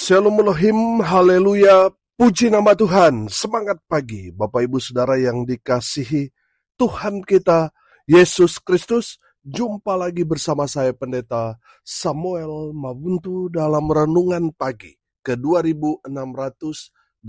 Shalom Elohim, haleluya, puji nama Tuhan, semangat pagi Bapak Ibu Saudara yang dikasihi Tuhan kita, Yesus Kristus. Jumpa lagi bersama saya Pendeta Samuel Mabuntu dalam Renungan Pagi ke 2689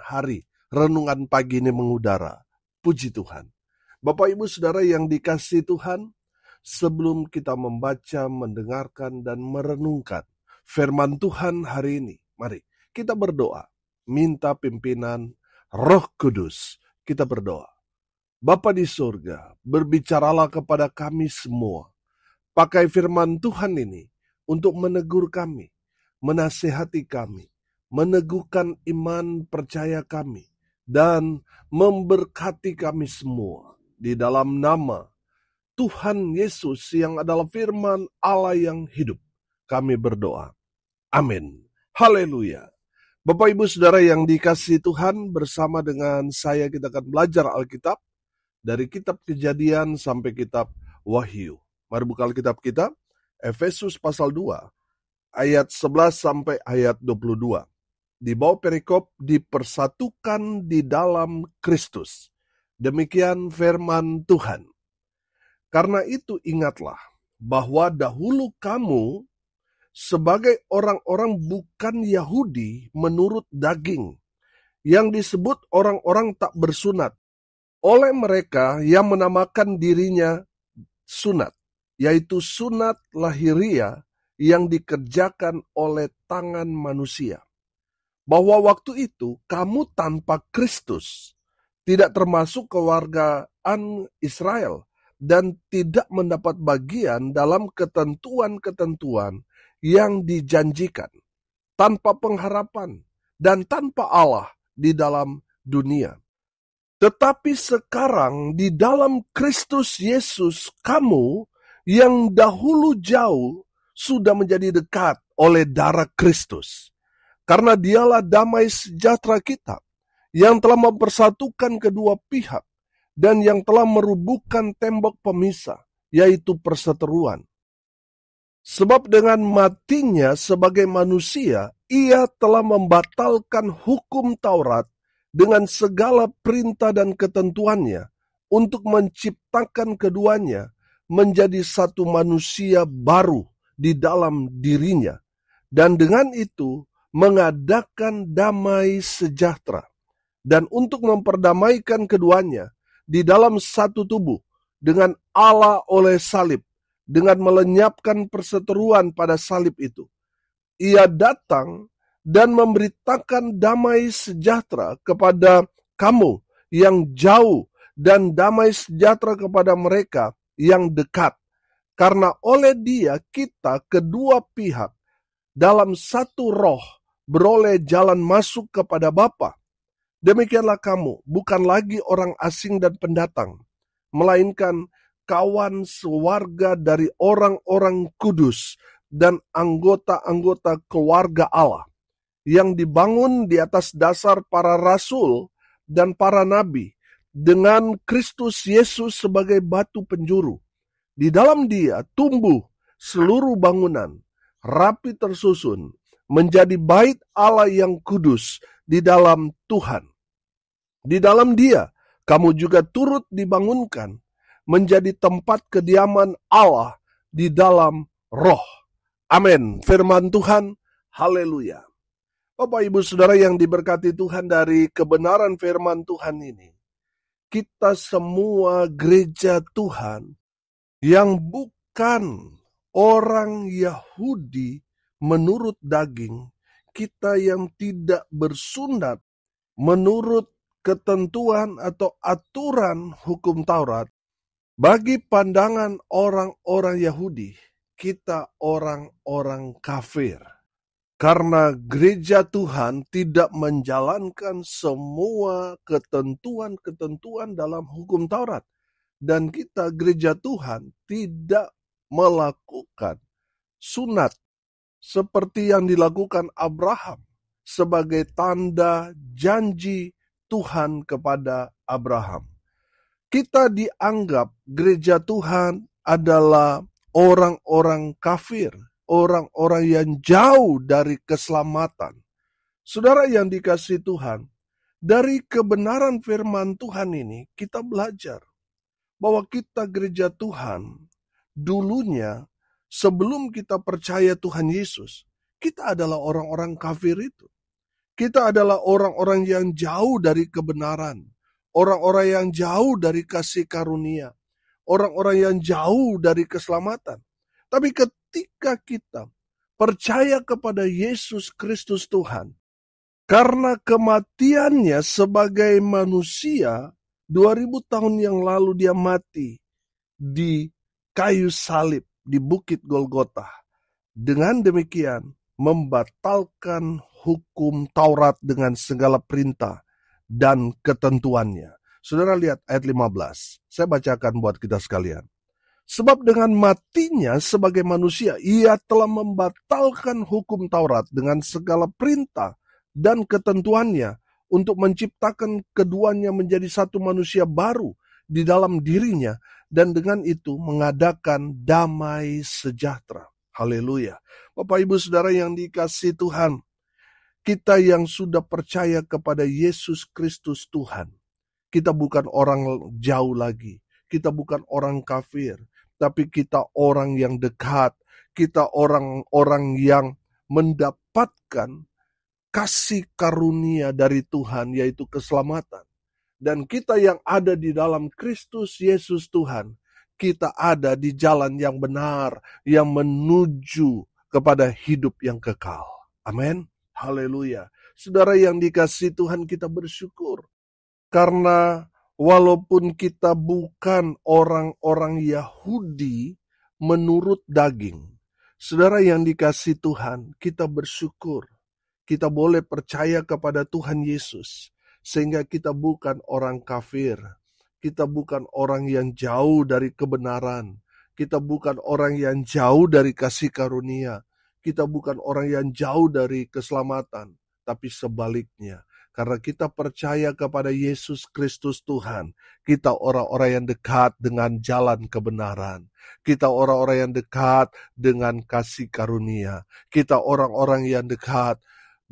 hari. Renungan pagi ini mengudara, puji Tuhan. Bapak Ibu Saudara yang dikasihi Tuhan, sebelum kita membaca, mendengarkan, dan merenungkan firman Tuhan hari ini, mari kita berdoa, minta pimpinan Roh Kudus. Kita berdoa. Bapa di surga, berbicaralah kepada kami semua. Pakai firman Tuhan ini untuk menegur kami, menasihati kami, meneguhkan iman percaya kami, dan memberkati kami semua. Di dalam nama Tuhan Yesus yang adalah firman Allah yang hidup, kami berdoa. Amin. Haleluya. Bapak Ibu Saudara yang dikasihi Tuhan, bersama dengan saya kita akan belajar Alkitab dari kitab Kejadian sampai kitab Wahyu. Mari buka Alkitab kita, Efesus pasal 2, ayat 11 sampai ayat 22. Di bawah perikop, dipersatukan di dalam Kristus. Demikian firman Tuhan. Karena itu ingatlah bahwa dahulu kamu sebagai orang-orang bukan Yahudi menurut daging, yang disebut orang-orang tak bersunat, oleh mereka yang menamakan dirinya sunat, yaitu sunat lahiriah yang dikerjakan oleh tangan manusia. Bahwa waktu itu kamu tanpa Kristus, tidak termasuk kewargaan Israel, dan tidak mendapat bagian dalam ketentuan-ketentuan yang dijanjikan, tanpa pengharapan dan tanpa Allah di dalam dunia. Tetapi sekarang di dalam Kristus Yesus, kamu yang dahulu jauh sudah menjadi dekat oleh darah Kristus. Karena dialah damai sejahtera kita, yang telah mempersatukan kedua pihak, dan yang telah merubuhkan tembok pemisah, yaitu perseteruan. Sebab dengan matinya sebagai manusia, ia telah membatalkan hukum Taurat dengan segala perintah dan ketentuannya, untuk menciptakan keduanya menjadi satu manusia baru di dalam dirinya, dan dengan itu mengadakan damai sejahtera, dan untuk memperdamaikan keduanya di dalam satu tubuh dengan Allah oleh salib, dengan melenyapkan perseteruan pada salib itu. Ia datang dan memberitakan damai sejahtera kepada kamu yang jauh, dan damai sejahtera kepada mereka yang dekat. Karena oleh Dia kita kedua pihak dalam satu roh beroleh jalan masuk kepada Bapa. Demikianlah kamu, bukan lagi orang asing dan pendatang, melainkan kawan sewarga dari orang-orang kudus dan anggota-anggota keluarga Allah, yang dibangun di atas dasar para rasul dan para nabi, dengan Kristus Yesus sebagai batu penjuru. Di dalam Dia tumbuh seluruh bangunan, rapi tersusun, menjadi bait Allah yang kudus di dalam Tuhan. Di dalam Dia, kamu juga turut dibangunkan menjadi tempat kediaman Allah di dalam Roh. Amin. Firman Tuhan, haleluya. Bapak Ibu Saudara yang diberkati Tuhan, dari kebenaran firman Tuhan ini, kita semua gereja Tuhan yang bukan orang Yahudi menurut daging, kita yang tidak bersunat menurut ketentuan atau aturan hukum Taurat, bagi pandangan orang-orang Yahudi, kita orang-orang kafir. Karena gereja Tuhan tidak menjalankan semua ketentuan-ketentuan dalam hukum Taurat. Dan kita gereja Tuhan tidak melakukan sunat seperti yang dilakukan Abraham sebagai tanda janji Tuhan kepada Abraham. Kita dianggap gereja Tuhan adalah orang-orang kafir, orang-orang yang jauh dari keselamatan. Saudara yang dikasihi Tuhan, dari kebenaran firman Tuhan ini kita belajar bahwa kita gereja Tuhan dulunya sebelum kita percaya Tuhan Yesus, kita adalah orang-orang kafir itu. Kita adalah orang-orang yang jauh dari kebenaran, orang-orang yang jauh dari kasih karunia, orang-orang yang jauh dari keselamatan. Tapi ketika kita percaya kepada Yesus Kristus Tuhan, karena kematiannya sebagai manusia, 2000 tahun yang lalu dia mati di kayu salib di Bukit Golgota. Dengan demikian, membatalkan hukum Taurat dengan segala perintah dan ketentuannya. Saudara lihat ayat 15. Saya bacakan buat kita sekalian. Sebab dengan matinya sebagai manusia, ia telah membatalkan hukum Taurat dengan segala perintah dan ketentuannya untuk menciptakan keduanya menjadi satu manusia baru di dalam dirinya dan dengan itu mengadakan damai sejahtera. Haleluya. Bapak Ibu Saudara yang dikasihi Tuhan, kita yang sudah percaya kepada Yesus Kristus Tuhan, kita bukan orang jauh lagi, kita bukan orang kafir, tapi kita orang yang dekat, kita orang-orang yang mendapatkan kasih karunia dari Tuhan, yaitu keselamatan. Dan kita yang ada di dalam Kristus Yesus Tuhan, kita ada di jalan yang benar, yang menuju kepada hidup yang kekal. Amin. Haleluya. Saudara yang dikasihi Tuhan, kita bersyukur. Karena walaupun kita bukan orang-orang Yahudi menurut daging, saudara yang dikasihi Tuhan, kita bersyukur. Kita boleh percaya kepada Tuhan Yesus. Sehingga kita bukan orang kafir. Kita bukan orang yang jauh dari kebenaran. Kita bukan orang yang jauh dari kasih karunia. Kita bukan orang yang jauh dari keselamatan. Tapi sebaliknya. Karena kita percaya kepada Yesus Kristus Tuhan. Kita orang-orang yang dekat dengan jalan kebenaran. Kita orang-orang yang dekat dengan kasih karunia. Kita orang-orang yang dekat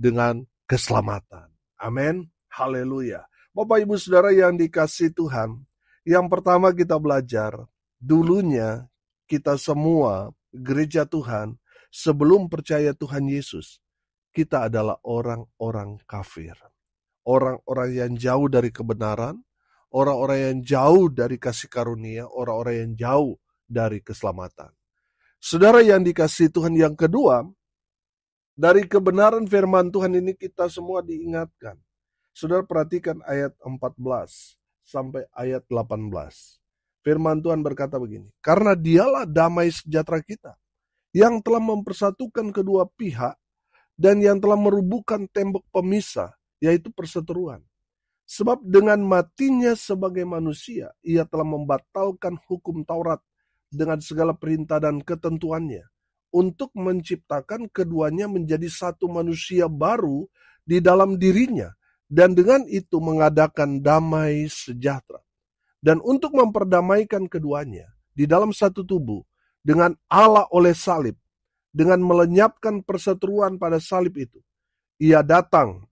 dengan keselamatan. Amin. Haleluya. Bapak Ibu Saudara yang dikasihi Tuhan, yang pertama kita belajar, dulunya kita semua gereja Tuhan, sebelum percaya Tuhan Yesus, kita adalah orang-orang kafir. Orang-orang yang jauh dari kebenaran, orang-orang yang jauh dari kasih karunia, orang-orang yang jauh dari keselamatan. Saudara yang dikasihi Tuhan, yang kedua, dari kebenaran firman Tuhan ini kita semua diingatkan. Saudara perhatikan ayat 14 sampai ayat 18. Firman Tuhan berkata begini, karena dialah damai sejahtera kita, yang telah mempersatukan kedua pihak, dan yang telah merubuhkan tembok pemisah, yaitu perseteruan. Sebab dengan matinya sebagai manusia, ia telah membatalkan hukum Taurat dengan segala perintah dan ketentuannya, untuk menciptakan keduanya menjadi satu manusia baru di dalam dirinya, dan dengan itu mengadakan damai sejahtera. Dan untuk memperdamaikan keduanya di dalam satu tubuh dengan Allah oleh salib, dengan melenyapkan perseteruan pada salib itu, ia datang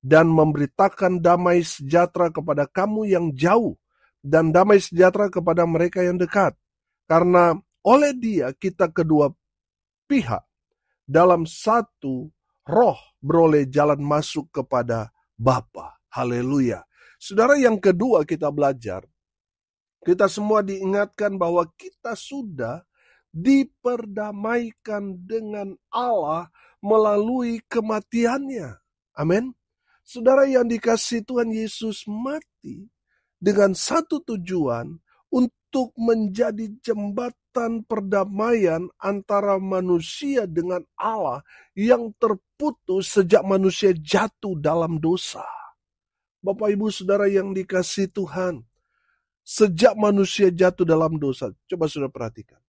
dan memberitakan damai sejahtera kepada kamu yang jauh, dan damai sejahtera kepada mereka yang dekat. Karena oleh dia kita kedua pihak dalam satu roh beroleh jalan masuk kepada Bapa. Haleluya. Saudara, yang kedua kita belajar, kita semua diingatkan bahwa kita sudah diperdamaikan dengan Allah melalui kematiannya. Amin. Saudara yang dikasihi Tuhan, Yesus mati dengan satu tujuan, untuk menjadi jembatan perdamaian antara manusia dengan Allah yang terputus sejak manusia jatuh dalam dosa. Bapak Ibu Saudara yang dikasihi Tuhan, sejak manusia jatuh dalam dosa, coba saudara perhatikan.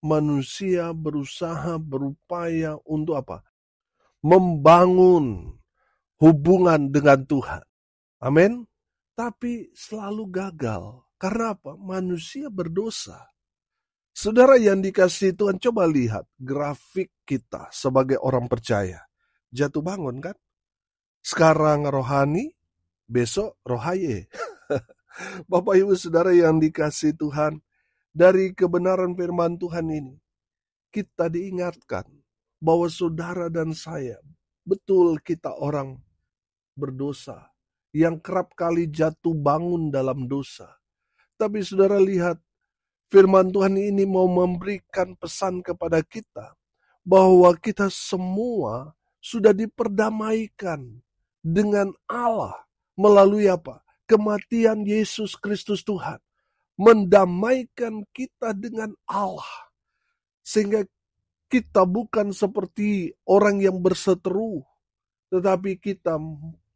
Manusia berusaha, berupaya untuk apa? Membangun hubungan dengan Tuhan. Amin. Tapi selalu gagal. Karena apa? Manusia berdosa. Saudara yang dikasihi Tuhan, coba lihat grafik kita sebagai orang percaya. Jatuh bangun kan? Sekarang rohani, besok rohaye. Bapak Ibu Saudara yang dikasihi Tuhan, dari kebenaran firman Tuhan ini, kita diingatkan bahwa saudara dan saya, betul kita orang berdosa, yang kerap kali jatuh bangun dalam dosa. Tapi saudara lihat, firman Tuhan ini mau memberikan pesan kepada kita, bahwa kita semua sudah diperdamaikan dengan Allah melalui apa? Kematian Yesus Kristus Tuhan. Mendamaikan kita dengan Allah. Sehingga kita bukan seperti orang yang berseteru, tetapi kita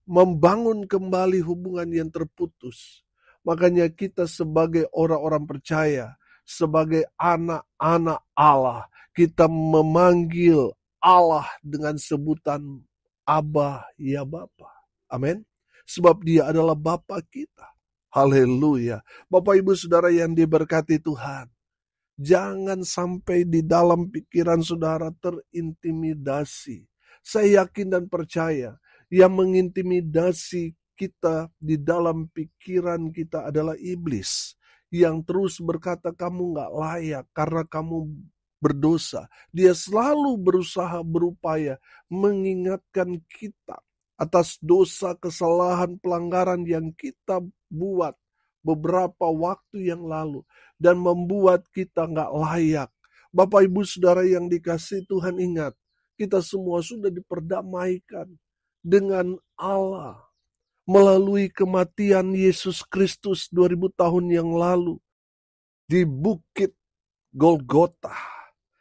membangun kembali hubungan yang terputus. Makanya kita sebagai orang-orang percaya, sebagai anak-anak Allah, kita memanggil Allah dengan sebutan Abba ya Bapa. Amin. Sebab Dia adalah Bapa kita. Haleluya. Bapak Ibu Saudara yang diberkati Tuhan, jangan sampai di dalam pikiran saudara terintimidasi. Saya yakin dan percaya, yang mengintimidasi kita di dalam pikiran kita adalah iblis, yang terus berkata kamu gak layak karena kamu berdosa. Dia selalu berusaha berupaya mengingatkan kita atas dosa, kesalahan, pelanggaran yang kita buat beberapa waktu yang lalu, dan membuat kita gak layak. Bapak Ibu Saudara yang dikasihi Tuhan, ingat, kita semua sudah diperdamaikan dengan Allah melalui kematian Yesus Kristus 2000 tahun yang lalu di Bukit Golgota.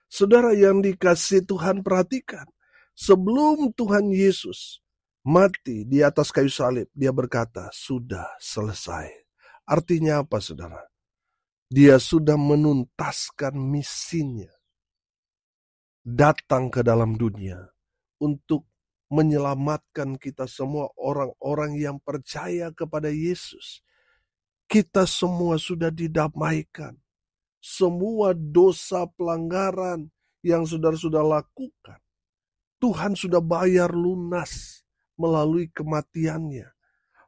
Saudara yang dikasihi Tuhan, perhatikan, sebelum Tuhan Yesus mati di atas kayu salib, Dia berkata, sudah selesai. Artinya apa, saudara? Dia sudah menuntaskan misinya, datang ke dalam dunia untuk menyelamatkan kita semua, orang-orang yang percaya kepada Yesus. Kita semua sudah didamaikan. Semua dosa pelanggaran yang saudara lakukan, Tuhan sudah bayar lunas melalui kematiannya.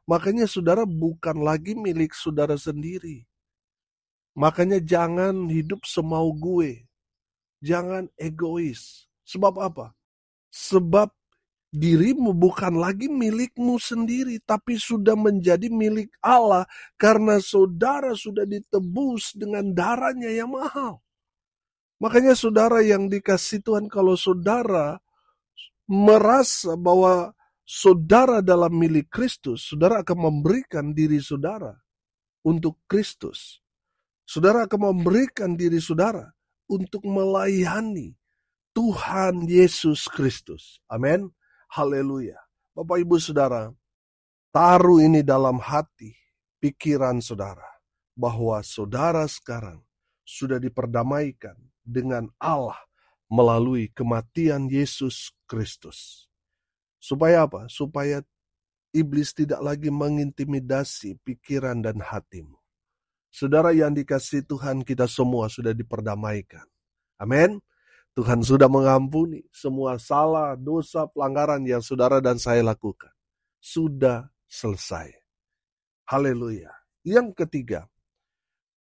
Makanya saudara bukan lagi milik saudara sendiri. Makanya jangan hidup semau gue. Jangan egois. Sebab apa? Sebab dirimu bukan lagi milikmu sendiri, tapi sudah menjadi milik Allah karena saudara sudah ditebus dengan darahnya yang mahal. Makanya saudara yang dikasihi Tuhan, kalau saudara merasa bahwa saudara dalam milik Kristus, saudara akan memberikan diri saudara untuk Kristus. Saudara akan memberikan diri saudara untuk melayani Tuhan Yesus Kristus. Amin. Haleluya. Bapak Ibu Saudara, taruh ini dalam hati, pikiran saudara, bahwa saudara sekarang sudah diperdamaikan dengan Allah melalui kematian Yesus Kristus. Supaya apa? Supaya iblis tidak lagi mengintimidasi pikiran dan hatimu. Saudara yang dikasihi Tuhan, kita semua sudah diperdamaikan. Amin. Tuhan sudah mengampuni semua salah, dosa, pelanggaran yang saudara dan saya lakukan. Sudah selesai. Haleluya. Yang ketiga,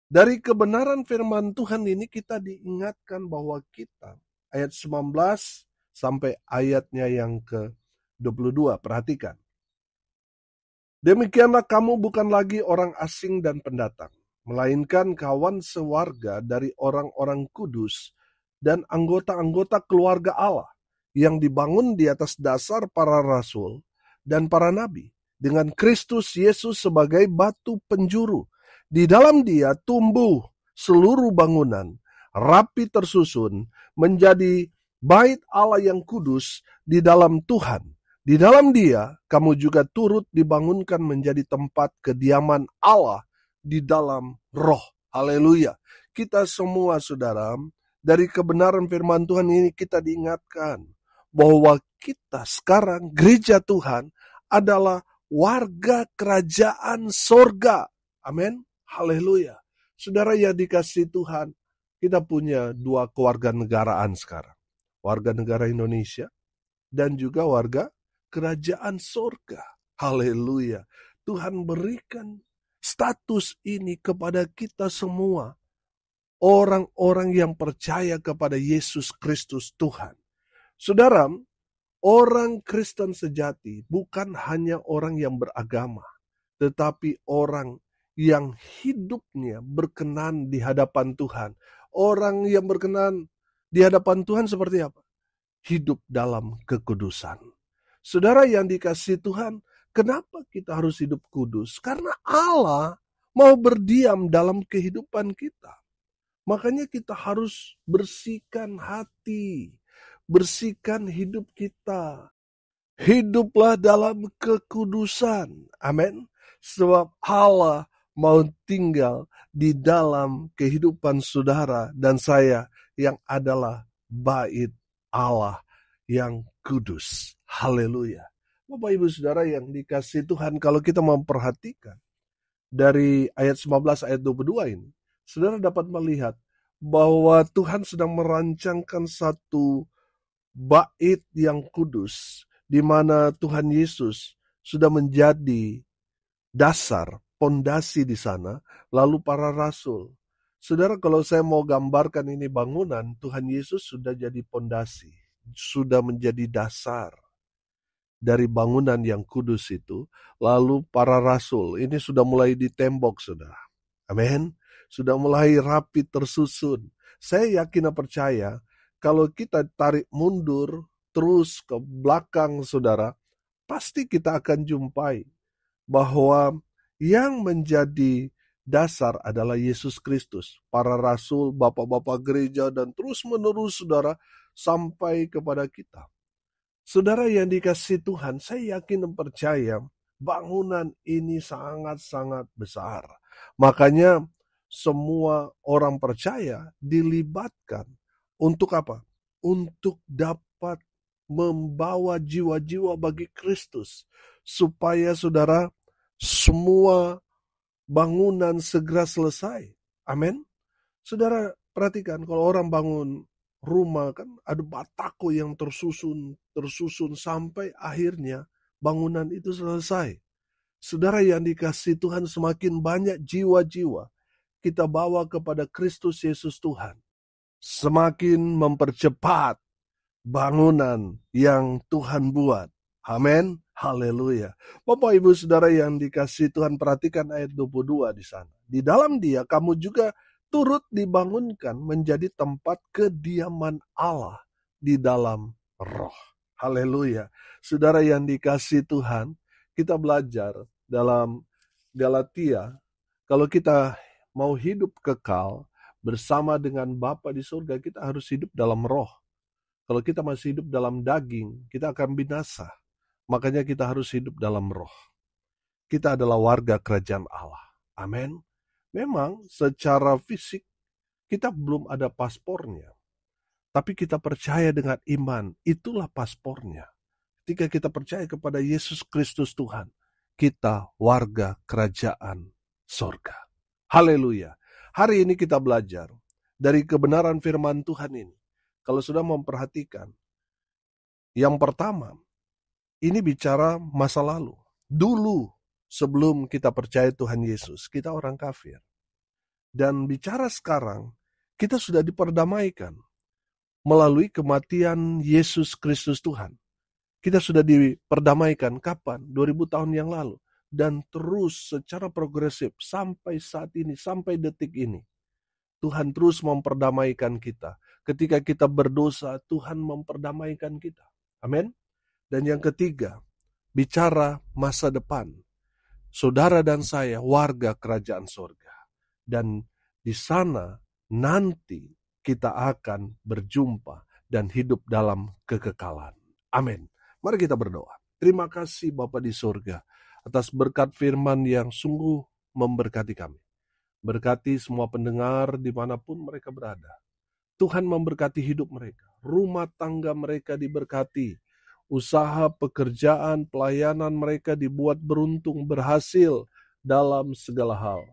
dari kebenaran firman Tuhan ini kita diingatkan bahwa kita, ayat 19 sampai ayatnya yang ke-22, perhatikan. Demikianlah kamu bukan lagi orang asing dan pendatang, melainkan kawan sewarga dari orang-orang kudus dan anggota-anggota keluarga Allah yang dibangun di atas dasar para rasul dan para nabi, dengan Kristus Yesus sebagai batu penjuru. Di dalam Dia tumbuh seluruh bangunan, rapi tersusun, menjadi bait Allah yang kudus di dalam Tuhan. Di dalam Dia, kamu juga turut dibangunkan menjadi tempat kediaman Allah di dalam roh. Haleluya. Kita semua, saudara, dari kebenaran firman Tuhan ini kita diingatkan bahwa kita sekarang, gereja Tuhan, adalah warga kerajaan sorga. Amin. Haleluya. Saudara yang dikasihi Tuhan, Kita punya dua kewarganegaraan sekarang. Warga negara Indonesia dan juga warga kerajaan sorga. Haleluya. Tuhan berikan status ini kepada kita semua. Orang-orang yang percaya kepada Yesus Kristus Tuhan. Saudara, orang Kristen sejati bukan hanya orang yang beragama, tetapi orang yang hidupnya berkenan di hadapan Tuhan. Orang yang berkenan di hadapan Tuhan seperti apa? Hidup dalam kekudusan. Saudara yang dikasihi Tuhan, kenapa kita harus hidup kudus? Karena Allah mau berdiam dalam kehidupan kita. Makanya kita harus bersihkan hati, bersihkan hidup kita. Hiduplah dalam kekudusan. Amin. Sebab Allah mau tinggal di dalam kehidupan saudara dan saya yang adalah bait Allah yang kudus. Haleluya. Bapak Ibu Saudara yang dikasihi Tuhan, kalau kita memperhatikan dari ayat 19 ayat 22 ini, saudara dapat melihat bahwa Tuhan sedang merancangkan satu bait yang kudus, di mana Tuhan Yesus sudah menjadi dasar, pondasi di sana, lalu para rasul. Saudara, kalau saya mau gambarkan ini bangunan, Tuhan Yesus sudah jadi pondasi, sudah menjadi dasar dari bangunan yang kudus itu. Lalu para rasul, ini sudah mulai ditembok, saudara. Amin. Sudah mulai rapi tersusun. Saya yakin dan percaya, kalau kita tarik mundur terus ke belakang, saudara, pasti kita akan jumpai bahwa yang menjadi dasar adalah Yesus Kristus. Para rasul, bapak-bapak gereja, dan terus menerus, saudara, sampai kepada kita. Saudara yang dikasihi Tuhan, saya yakin dan percaya bangunan ini sangat-sangat besar. Makanya semua orang percaya dilibatkan untuk apa? Untuk dapat membawa jiwa-jiwa bagi Kristus. Supaya saudara, semua bangunan segera selesai. Amin. Saudara perhatikan, kalau orang bangun rumah kan ada batako yang tersusun sampai akhirnya bangunan itu selesai. Saudara yang dikasihi Tuhan, semakin banyak jiwa-jiwa kita bawa kepada Kristus Yesus Tuhan, semakin mempercepat bangunan yang Tuhan buat. Amin. Haleluya. Bapak Ibu Saudara yang dikasihi Tuhan, perhatikan ayat 22 di sana. Di dalam Dia kamu juga turut dibangunkan menjadi tempat kediaman Allah di dalam Roh. Haleluya. Saudara yang dikasihi Tuhan, kita belajar dalam Galatia, kalau kita mau hidup kekal bersama dengan Bapa di surga, kita harus hidup dalam roh. Kalau kita masih hidup dalam daging, kita akan binasa. Makanya kita harus hidup dalam roh. Kita adalah warga kerajaan Allah. Amin. Memang secara fisik kita belum ada paspornya. Tapi kita percaya dengan iman, itulah paspornya. Ketika kita percaya kepada Yesus Kristus Tuhan, kita warga kerajaan sorga. Haleluya. Hari ini kita belajar dari kebenaran firman Tuhan ini. Kalau sudah memperhatikan, yang pertama, ini bicara masa lalu. Dulu, sebelum kita percaya Tuhan Yesus, kita orang kafir. Dan bicara sekarang, kita sudah diperdamaikan melalui kematian Yesus Kristus Tuhan. Kita sudah diperdamaikan kapan? 2000 tahun yang lalu. Dan terus secara progresif sampai saat ini, sampai detik ini. Tuhan terus memperdamaikan kita. Ketika kita berdosa, Tuhan memperdamaikan kita. Amin. Dan yang ketiga, bicara masa depan. Saudara dan saya warga kerajaan sorga. Dan di sana nanti kita akan berjumpa dan hidup dalam kekekalan. Amin. Mari kita berdoa. Terima kasih Bapa di sorga atas berkat firman yang sungguh memberkati kami. Berkati semua pendengar dimanapun mereka berada. Tuhan memberkati hidup mereka. Rumah tangga mereka diberkati. Usaha, pekerjaan, pelayanan mereka dibuat beruntung, berhasil dalam segala hal.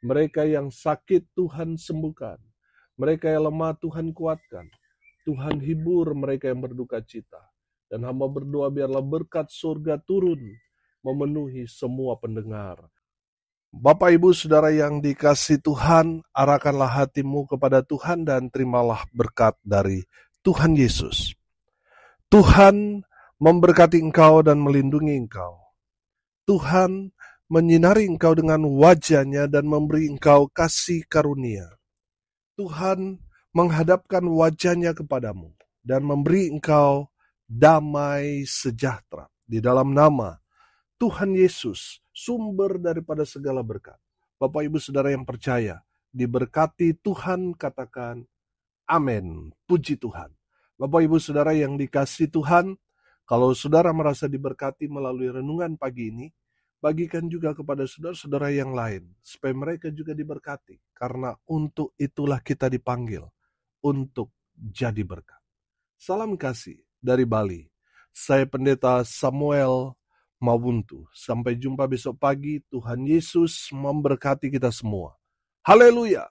Mereka yang sakit Tuhan sembuhkan. Mereka yang lemah Tuhan kuatkan. Tuhan hibur mereka yang berduka cita. Dan hamba berdoa biarlah berkat surga turun memenuhi semua pendengar. Bapak Ibu Saudara yang dikasihi Tuhan, arahkanlah hatimu kepada Tuhan dan terimalah berkat dari Tuhan Yesus. Tuhan memberkati engkau dan melindungi engkau. Tuhan menyinari engkau dengan wajah-Nya dan memberi engkau kasih karunia. Tuhan menghadapkan wajah-Nya kepadamu dan memberi engkau damai sejahtera. Di dalam nama Tuhan Yesus, sumber daripada segala berkat. Bapak Ibu Saudara yang percaya, diberkati Tuhan, katakan amin. Puji Tuhan. Bapak Ibu Saudara yang dikasihi Tuhan, kalau saudara merasa diberkati melalui renungan pagi ini, bagikan juga kepada saudara-saudara yang lain, supaya mereka juga diberkati. Karena untuk itulah kita dipanggil, untuk jadi berkat. Salam kasih dari Bali. Saya Pendeta Samuel Mawuntu. Sampai jumpa besok pagi. Tuhan Yesus memberkati kita semua. Haleluya!